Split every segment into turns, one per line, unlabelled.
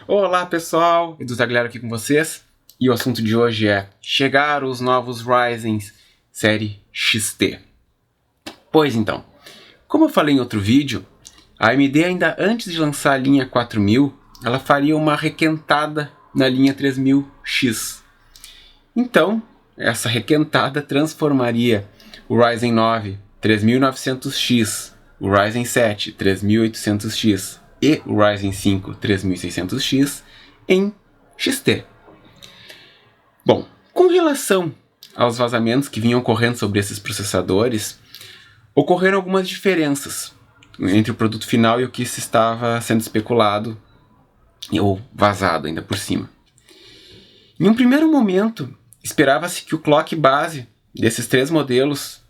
Olá pessoal, Edu Tagliaro aqui com vocês e o assunto de hoje é chegaram os novos Ryzen série XT. Pois então, como eu falei em outro vídeo, a AMD ainda antes de lançar a linha 4000, ela faria uma requentada na linha 3000X. Então, essa requentada transformaria o Ryzen 9 3900X, o Ryzen 7 3800X e o Ryzen 5 3600X em XT. Bom, com relação aos vazamentos que vinham ocorrendo sobre esses processadores, ocorreram algumas diferenças entre o produto final e o que se estava sendo especulado ou vazado ainda por cima. Em um primeiro momento, esperava-se que o clock base desses três modelos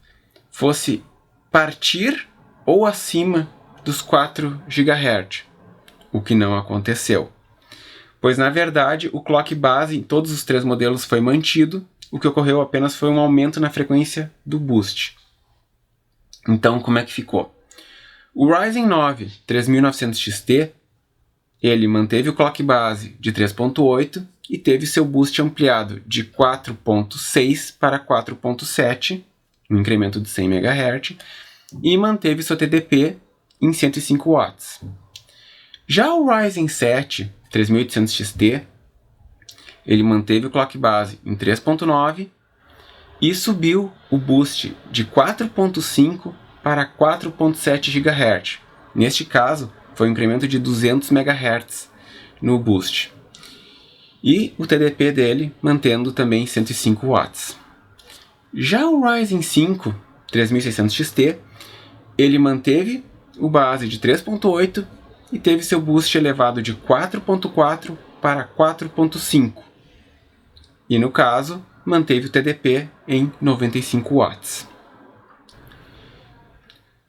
fosse partir ou acima dos 4 GHz, o que não aconteceu. Pois, na verdade, o clock base em todos os três modelos foi mantido, o que ocorreu apenas foi um aumento na frequência do boost. Então, como é que ficou? O Ryzen 9 3900 XT, ele manteve o clock base de 3.8 e teve seu boost ampliado de 4.6 para 4.7, um incremento de 100 MHz, e manteve seu TDP em 105 watts. Já o Ryzen 7 3800 XT, ele manteve o clock base em 3.9 e subiu o boost de 4.5 para 4.7 GHz. Neste caso, foi um incremento de 200 MHz no boost. E o TDP dele mantendo também 105 watts. Já o Ryzen 5 3600 XT, ele manteve o base de 3.8 e teve seu boost elevado de 4.4 para 4.5. E no caso, manteve o TDP em 95 watts.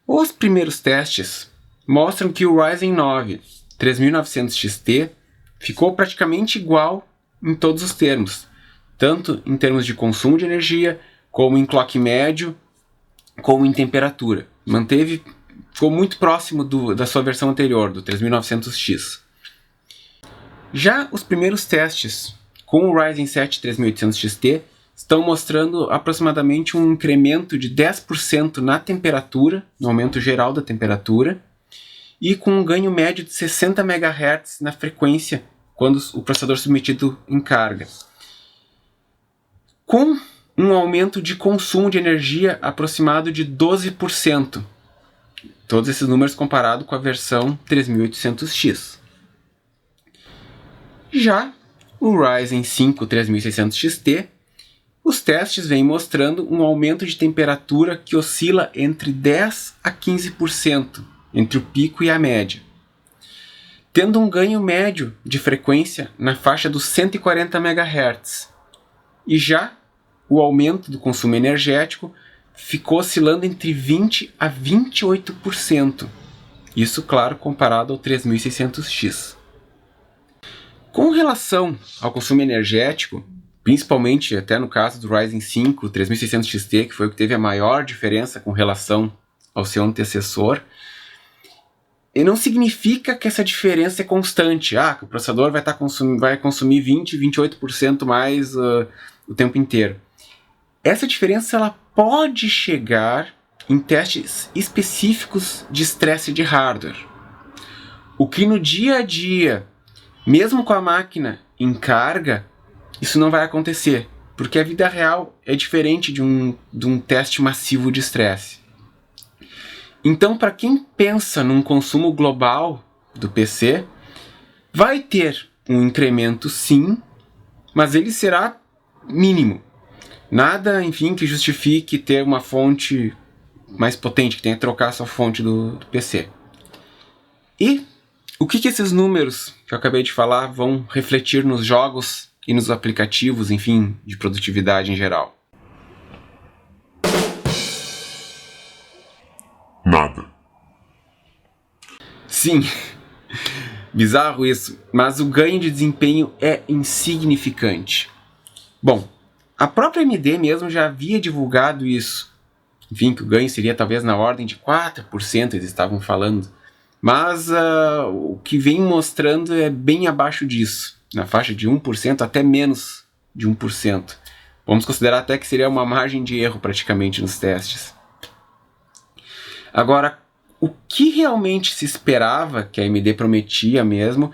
Os primeiros testes mostram que o Ryzen 9 3900 XT ficou praticamente igual em todos os termos, tanto em termos de consumo de energia, como em clock médio, como em temperatura. Ficou muito próximo da sua versão anterior, do 3900X. Já os primeiros testes com o Ryzen 7 3800 XT estão mostrando aproximadamente um incremento de 10% na temperatura, no aumento geral da temperatura, e com um ganho médio de 60 MHz na frequência quando o processador submetido em carga, com um aumento de consumo de energia aproximado de 12%. Todos esses números comparado com a versão 3800X. Já o Ryzen 5 3600 XT, os testes vêm mostrando um aumento de temperatura que oscila entre 10% a 15%, entre o pico e a média, tendo um ganho médio de frequência na faixa dos 140 MHz. E já o aumento do consumo energético ficou oscilando entre 20% a 28%. Isso, claro, comparado ao 3600X. Com relação ao consumo energético, principalmente até no caso do Ryzen 5 3600 XT, que foi o que teve a maior diferença com relação ao seu antecessor, e não significa que essa diferença é constante, que o processador vai consumir 20%, 28% mais o tempo inteiro. Essa diferença ela pode chegar em testes específicos de estresse de hardware. O que no dia a dia, mesmo com a máquina em carga, isso não vai acontecer, porque a vida real é diferente de um teste massivo de estresse. Então, para quem pensa num consumo global do PC, vai ter um incremento sim, mas ele será mínimo. Nada, enfim, que justifique ter uma fonte mais potente, que tenha que trocar a sua fonte do PC. E o que esses números que eu acabei de falar vão refletir nos jogos e nos aplicativos, enfim, de produtividade em geral?
Nada.
Sim, bizarro isso, mas o ganho de desempenho é insignificante. Bom, a própria AMD mesmo já havia divulgado isso. Enfim, que o ganho seria talvez na ordem de 4%, eles estavam falando. Mas o que vem mostrando é bem abaixo disso, na faixa de 1% até menos de 1%. Vamos considerar até que seria uma margem de erro praticamente nos testes. Agora, o que realmente se esperava, que a AMD prometia mesmo,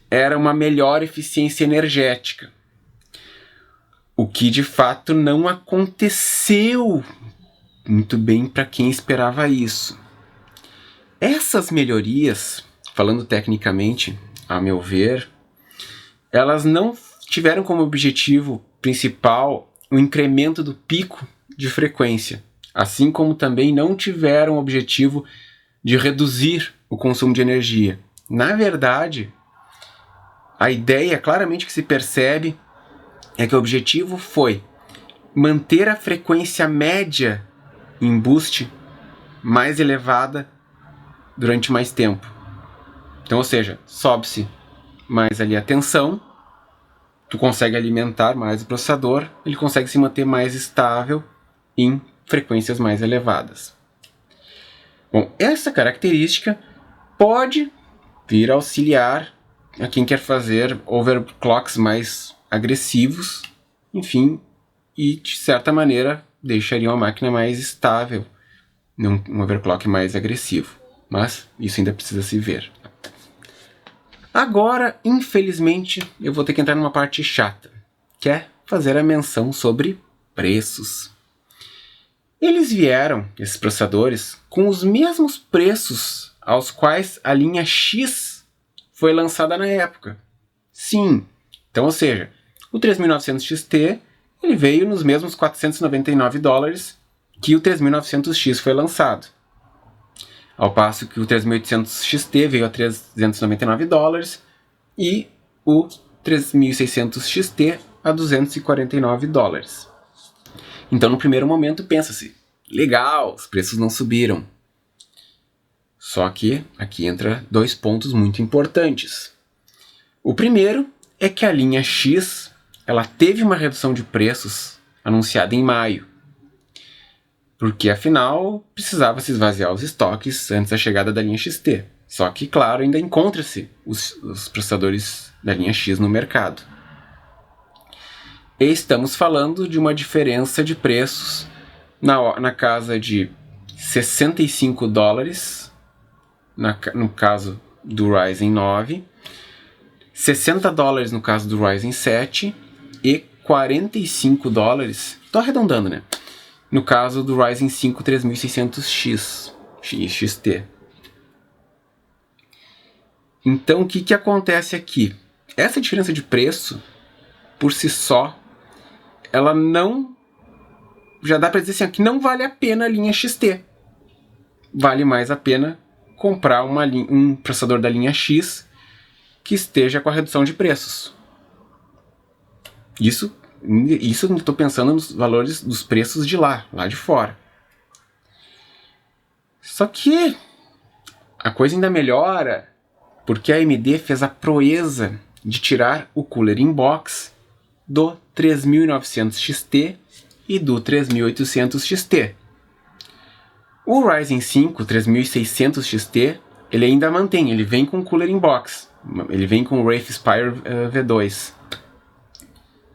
era uma melhor eficiência energética. O que de fato não aconteceu muito bem para quem esperava isso. Essas melhorias, falando tecnicamente, a meu ver, elas não tiveram como objetivo principal o incremento do pico de frequência, assim como também não tiveram o objetivo de reduzir o consumo de energia. Na verdade, a ideia claramente que se percebe é que o objetivo foi manter a frequência média em boost mais elevada durante mais tempo. Então, ou seja, sobe-se mais ali a tensão, tu consegue alimentar mais o processador, ele consegue se manter mais estável em frequências mais elevadas. Bom, essa característica pode vir a auxiliar a quem quer fazer overclocks mais agressivos, enfim, e de certa maneira deixaria uma máquina mais estável, um overclock mais agressivo. Mas isso ainda precisa se ver. Agora, infelizmente, eu vou ter que entrar numa parte chata, que é fazer a menção sobre preços. Eles vieram, esses processadores, com os mesmos preços aos quais a linha X foi lançada na época. Sim, então, ou seja, o 3900 XT ele veio nos mesmos $499 que o 3900X foi lançado. Ao passo que o 3800 XT veio a $399 e o 3600 XT a $249. Então, no primeiro momento, pensa-se, legal, os preços não subiram. Só que aqui entra dois pontos muito importantes. O primeiro é que a linha X ela teve uma redução de preços anunciada em maio, porque afinal precisava se esvaziar os estoques antes da chegada da linha XT. Só que, claro, ainda encontra-se os processadores da linha X no mercado. E estamos falando de uma diferença de preços na casa de $65, no caso do Ryzen 9, $60 no caso do Ryzen 7 e $45, tô arredondando, né? No caso do Ryzen 5 3600X XT. Então, o que acontece aqui? Essa diferença de preço, por si só, ela não... Já dá para dizer assim, que não vale a pena a linha XT. Vale mais a pena comprar um processador da linha X que esteja com a redução de preços. Isso eu estou pensando nos valores dos preços de lá de fora. Só que a coisa ainda melhora porque a AMD fez a proeza de tirar o Cooler Inbox do 3900 XT e do 3800 XT. O Ryzen 5 3600 XT ele ainda mantém, ele vem com Cooler Inbox, ele vem com o Wraith Spire V2,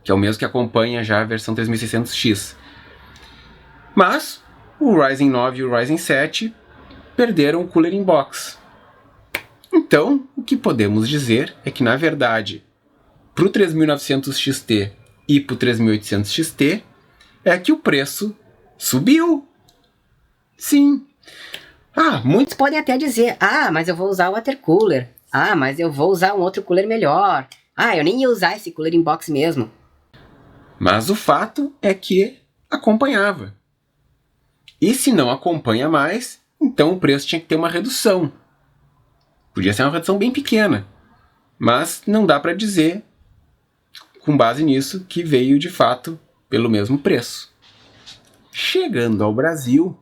que é o mesmo que acompanha já a versão 3600X. Mas o Ryzen 9 e o Ryzen 7 perderam o Cooler Inbox. Então, o que podemos dizer é que, na verdade, para o 3900 XT e para o 3800 XT, é que o preço subiu. Sim.
Muitos podem até dizer, mas eu vou usar o water cooler. Mas eu vou usar um outro cooler melhor. Eu nem ia usar esse Cooler Inbox mesmo.
Mas o fato é que acompanhava. E se não acompanha mais, então o preço tinha que ter uma redução. Podia ser uma redução bem pequena, mas não dá para dizer, com base nisso, que veio de fato pelo mesmo preço. Chegando ao Brasil,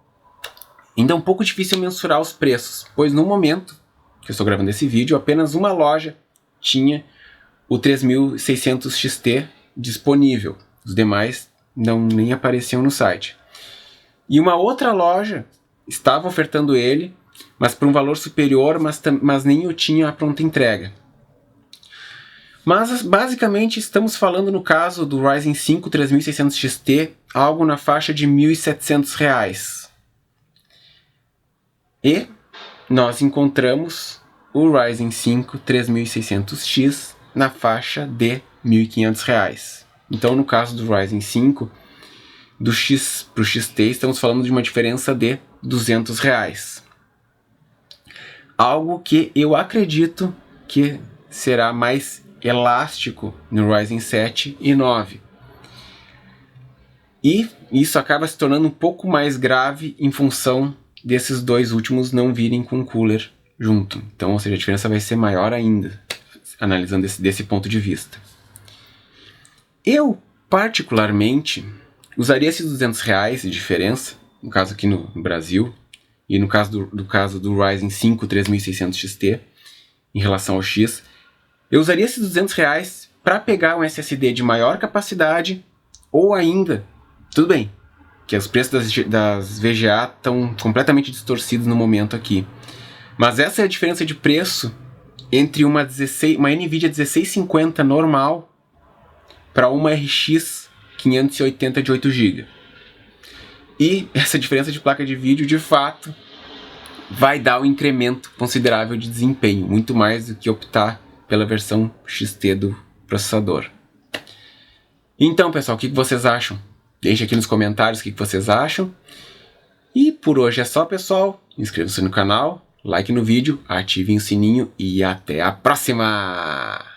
ainda é um pouco difícil mensurar os preços, pois no momento que eu estou gravando esse vídeo, apenas uma loja tinha o 3600 XT disponível. Os demais nem apareciam no site. E uma outra loja estava ofertando ele mas por um valor superior, mas nem eu tinha a pronta entrega. Mas basicamente estamos falando no caso do Ryzen 5 3600 XT, algo na faixa de R$ 1.700. E nós encontramos o Ryzen 5 3600X na faixa de R$ 1.500. Então no caso do Ryzen 5, do X para o XT, estamos falando de uma diferença de R$ 200. Algo que eu acredito que será mais elástico no Ryzen 7 e 9. E isso acaba se tornando um pouco mais grave em função desses dois últimos não virem com cooler junto. Então, ou seja, a diferença vai ser maior ainda, analisando desse ponto de vista. Eu, particularmente, usaria esses R$200 de diferença, no caso aqui no Brasil, e no caso do Ryzen 5 3600 XT, em relação ao X, eu usaria esses R$200 para pegar um SSD de maior capacidade, ou ainda, tudo bem, que os preços das VGA estão completamente distorcidos no momento aqui, mas essa é a diferença de preço entre uma NVIDIA 1650 normal para uma RX 580 de 8 GB. E essa diferença de placa de vídeo, de fato, vai dar um incremento considerável de desempenho, muito mais do que optar pela versão XT do processador. Então, pessoal, o que vocês acham? Deixe aqui nos comentários o que vocês acham. E por hoje é só, pessoal. Inscreva-se no canal, like no vídeo, ativem o sininho e até a próxima!